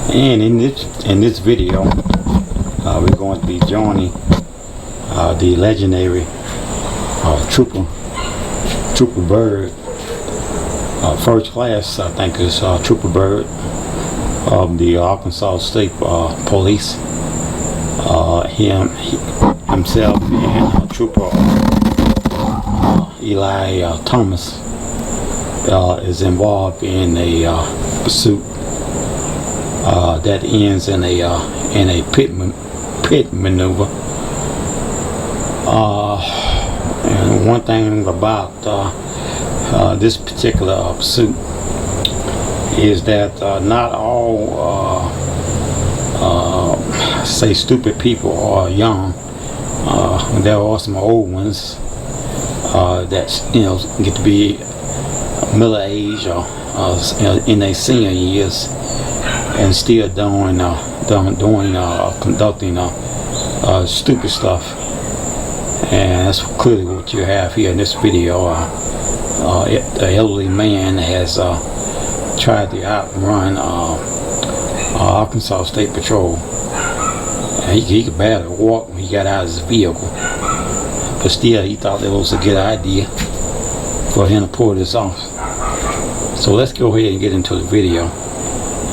And in this video, we're going to be joining the legendary Trooper Bird, first class, I think is Trooper Bird of the Arkansas State Police. Himself and Trooper Eli Thomas is involved in a pursuit that ends in a pit maneuver. And one thing about this particular pursuit is that not all say stupid people are young. There are some old ones that get to be middle age or in their senior years and still conducting stupid stuff. And that's clearly what you have here in this video. The elderly man has tried to outrun Arkansas State Patrol. He could barely walk when he got out of his vehicle, but still he thought it was a good idea for him to pull this off. So let's go ahead and get into the video,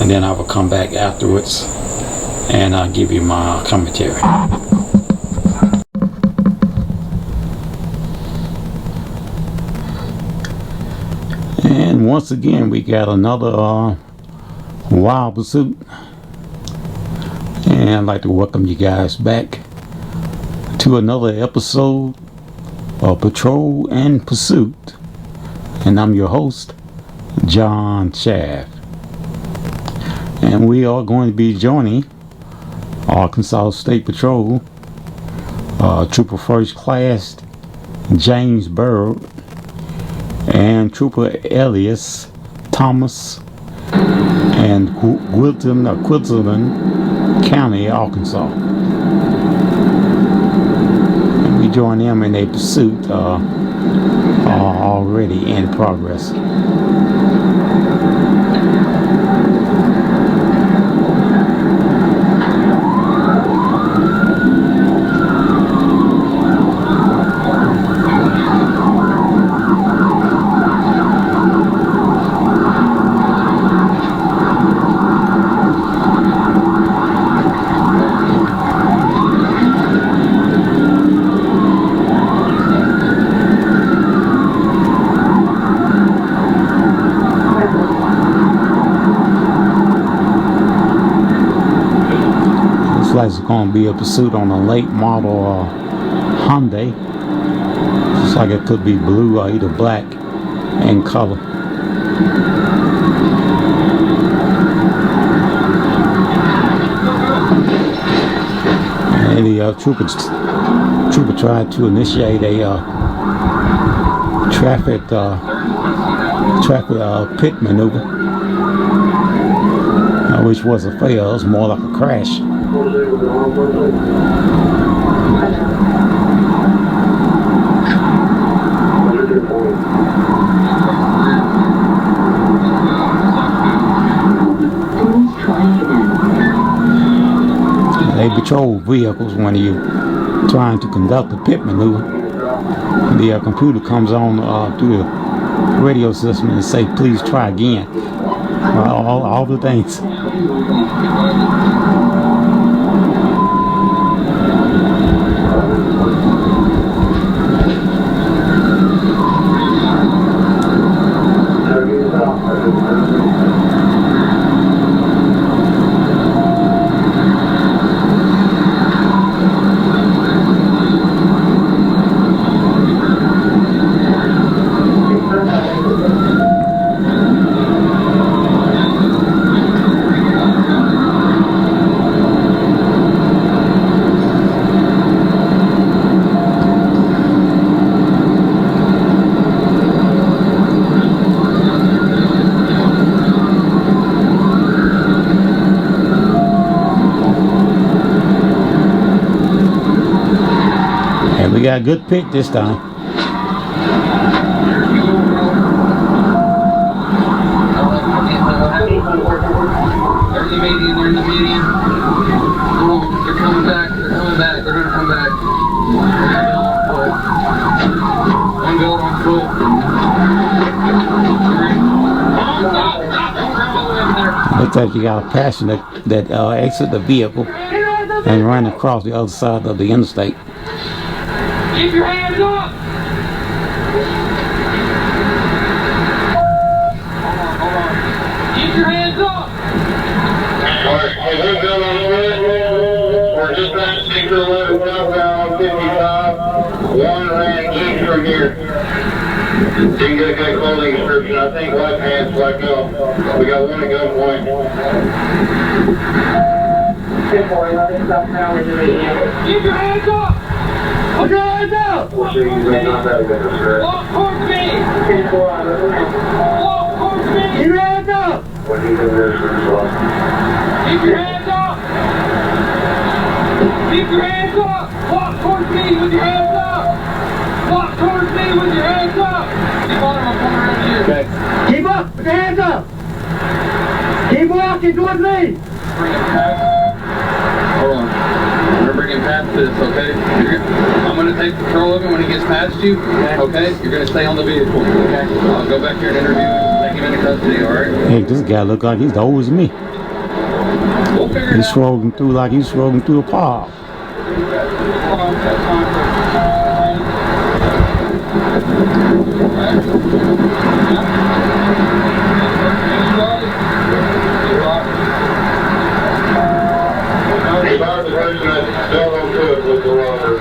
and then I will come back afterwards and I'll give you my commentary. And once again, we got another wild pursuit, and I'd like to welcome you guys back to another episode of Patrol and Pursuit, and I'm your host, John Chaff, and we are going to be joining Arkansas State Patrol Trooper First Class James Bird and Trooper Elias Thomas and Quilton County, Arkansas. And we join them in a pursuit already in progress. It's going to be a pursuit on a late model Hyundai. Just like it could be blue or either black in color. And the trooper tried to initiate a traffic pit maneuver, which was a fail. It was more like a crash. They patrol vehicles when you're trying to conduct a pit maneuver. The computer comes on through the radio system and say, "Please try again." All the things. We got a good pick this time. Looks like you got a passenger that exit the vehicle and ran across the other side of the interstate. Keep your hands up! Hold on. Keep your hands up! We're just at 611 southbound 55. One ran east from here. Didn't get a good clothing description. I think left hand's black up. We got one at gunpoint. 2-4-11 southbound in the median. Keep your hands up! Put your hands up! Walk towards me! 2-4-11. Walk towards me! Keep your hands up! Keep your hands up! Keep your hands up! Walk towards me with your hands up! Walk towards me with your hands up! Keep on, I'm coming around here. Okay. Keep up! Put your hands up! Keep walking towards me! Bring it past. Hold on. We're bringing past this, okay? I'm going to take control of him when he gets past you, okay? You're going to stay on the vehicle, okay? I'll go back here and interview him, take him into custody, alright? Hey, this guy look like he's old as me. We'll figure it He's out. strolling through like he's strolling through a park. Hold on, that's fine. If I was the person that still don't do it with the water.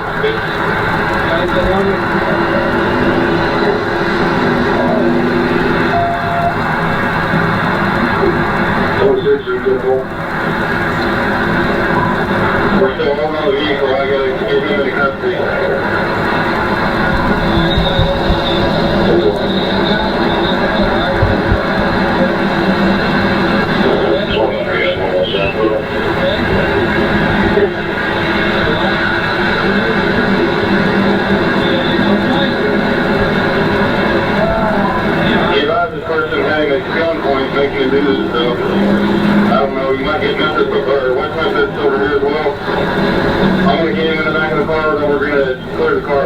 We're still holding on the vehicle. I gotta get him into custody. If I was the person having a gunpoint making him do this stuff, I don't know, you might get Memphis or West Memphis over here as well. I'm going to get him in the back of the car, then we're going to clear the car.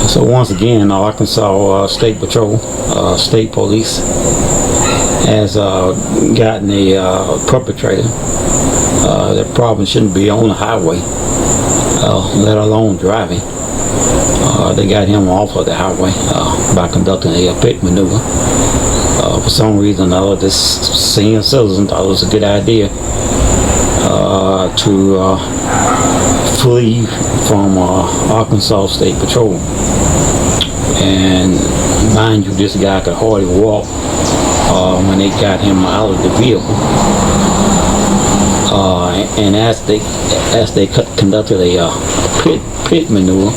So once again, Arkansas State Patrol, State Police, has gotten a perpetrator that probably shouldn't be on the highway, let alone driving. They got him off of the highway by conducting a pit maneuver. For some reason or other, this senior citizen thought it was a good idea to flee from Arkansas State Patrol. And mind you, this guy could hardly walk when they got him out of the vehicle. And as they conducted a pit maneuver,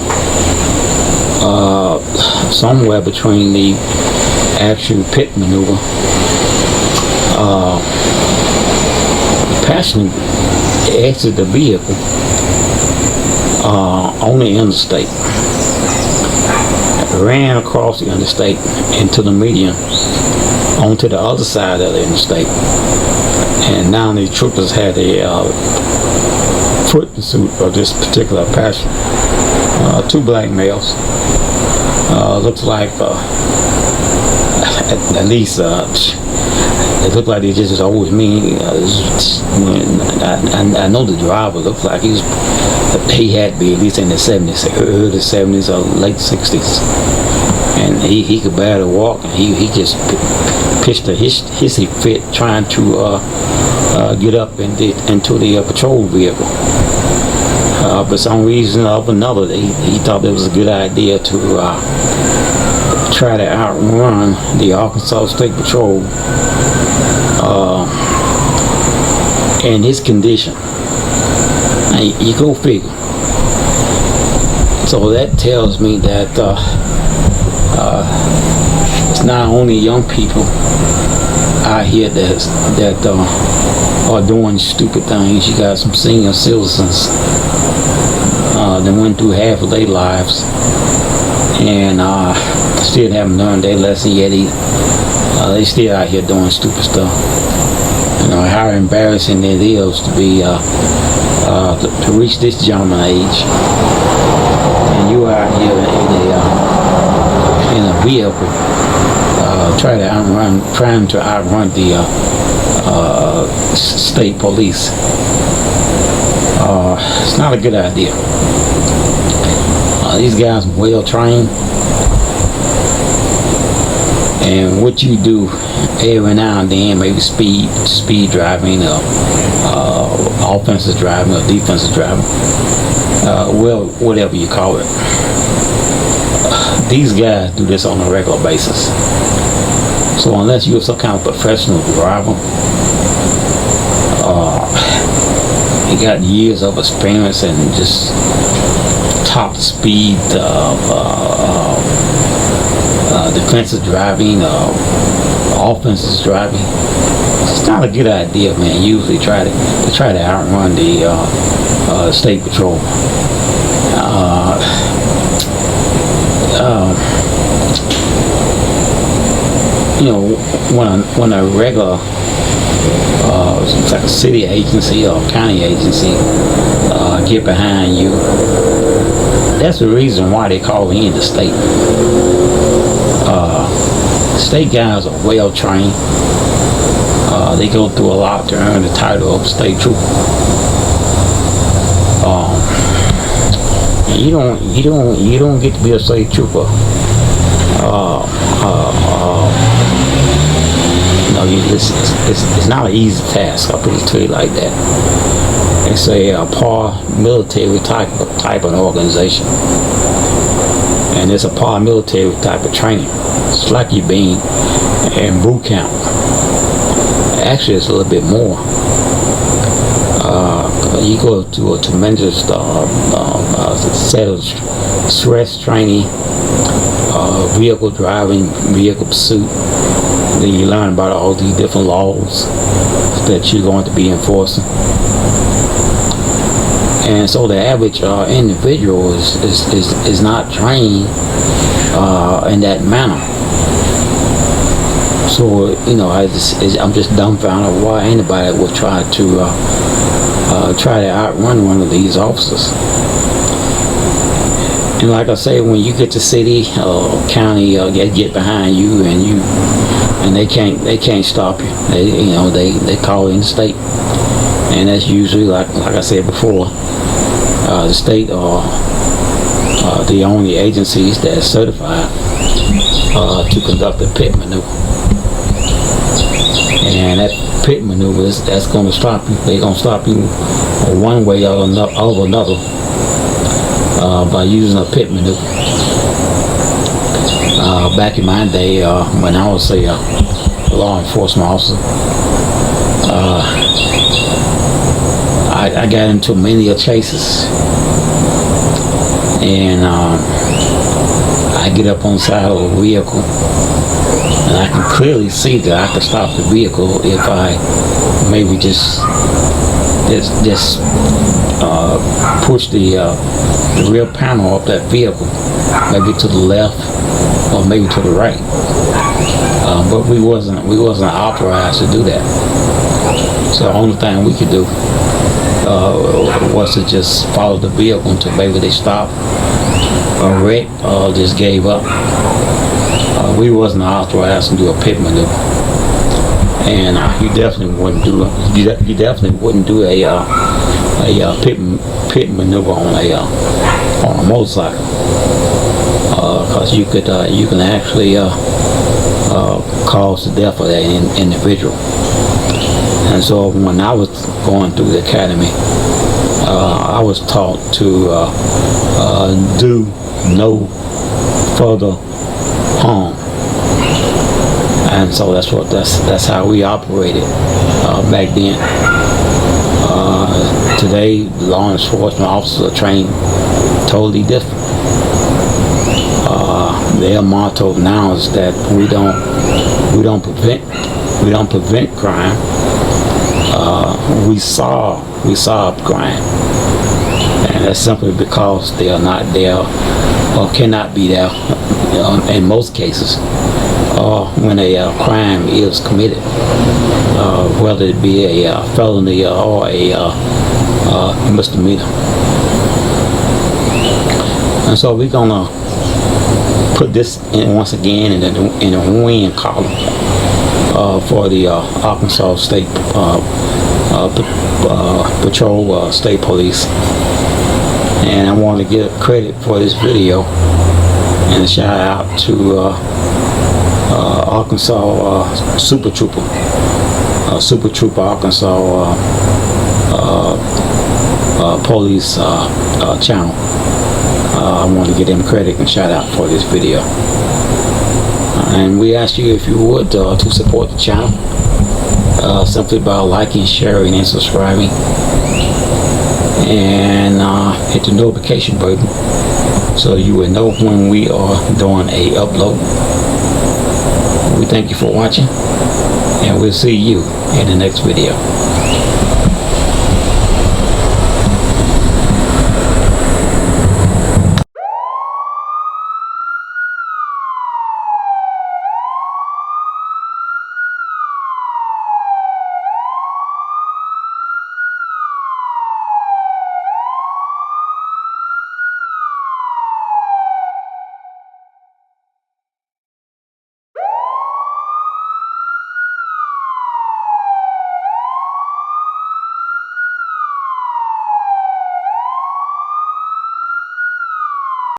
somewhere between the actual pit maneuver, the passenger exited the vehicle on the interstate, ran across the interstate into the median onto the other side of the interstate, and now the troopers had a foot pursuit of this particular passenger. Two black males, looks like at least It looked like they just always me. I know the driver looked like he had to be at least in the 70s, early 70s or late 60s, and he could barely walk, and he just pitched a hissy fit trying to get up into the patrol vehicle. For some reason or another, he thought it was a good idea to try to outrun the Arkansas State Patrol in his condition. Now, you go figure. So that tells me that it's not only young people out here that are doing stupid things. You got some senior citizens that went through half of their lives and still haven't learned their lesson yet. They still out here doing stupid stuff. You know how embarrassing it is to be to reach this gentleman age, and you out here in a vehicle trying to outrun the state police. It's not a good idea. These guys are well trained, and what you do every now and then, maybe speed driving, or offensive driving, or defensive driving, well, whatever you call it. These guys do this on a regular basis. So unless you're some kind of professional driver, you got years of experience and just top speed defensive driving, offensive driving, it's not a good idea, man. Usually try to outrun the state patrol. You know, when a regular it's like a city agency or county agency get behind you, that's the reason why they call it interstate. State guys are well trained. They go through a lot to earn the title of state trooper. You don't get to be a state trooper. It's not an easy task. I'll put it to you like that. It's a paramilitary type of organization, and it's a paramilitary type of training. It's like you've been in boot camp. Actually, it's a little bit more. You go to a tremendous set of stress training, vehicle driving, vehicle pursuit. Then you learn about all these different laws that you're going to be enforcing. And so the average individual is not trained in that manner. So I'm just dumbfounded why anybody would try to outrun one of these officers. And like I say, when you get to city, county, get behind you, and they can't stop you. They call in the state, and that's usually like I said before, the state are the only agencies that are certified to conduct a pit maneuver. And that pit maneuver that's going to stop you. They're going to stop you one way or another by using a pit maneuver. Back in my day, when I was a law enforcement officer, I got into many chases, and I get up on the side of a vehicle, and I can clearly see that I can stop the vehicle if I maybe just push the rear panel of that vehicle, maybe to the left or maybe to the right. But we wasn't authorized to do that. So the only thing we could do was to just follow the vehicle until maybe they stopped or wrecked or just gave up. We wasn't authorized to do a pit maneuver. and you definitely wouldn't do a pit maneuver on a motorcycle, because you can actually cause the death of that individual. And so when I was going through the academy, I was taught to do no further harm, and so that's how we operated back then. Today, law enforcement officers are trained totally different. Their motto now is that we don't prevent crime. We solve crime, and that's simply because they are not there or cannot be there in most cases when a crime is committed, whether it be a felony or a misdemeanor. And so we're gonna put this in once again in the win column for the Arkansas State Patrol State Police. And I want to give credit for this video and a shout out to Arkansas Super Trooper Arkansas Police channel. I want to give them credit and shout out for this video. And we ask you, if you would, to support the channel simply by liking, sharing, and subscribing, and hit the notification button so you will know when we are doing a upload. We thank you for watching, and we'll see you in the next video.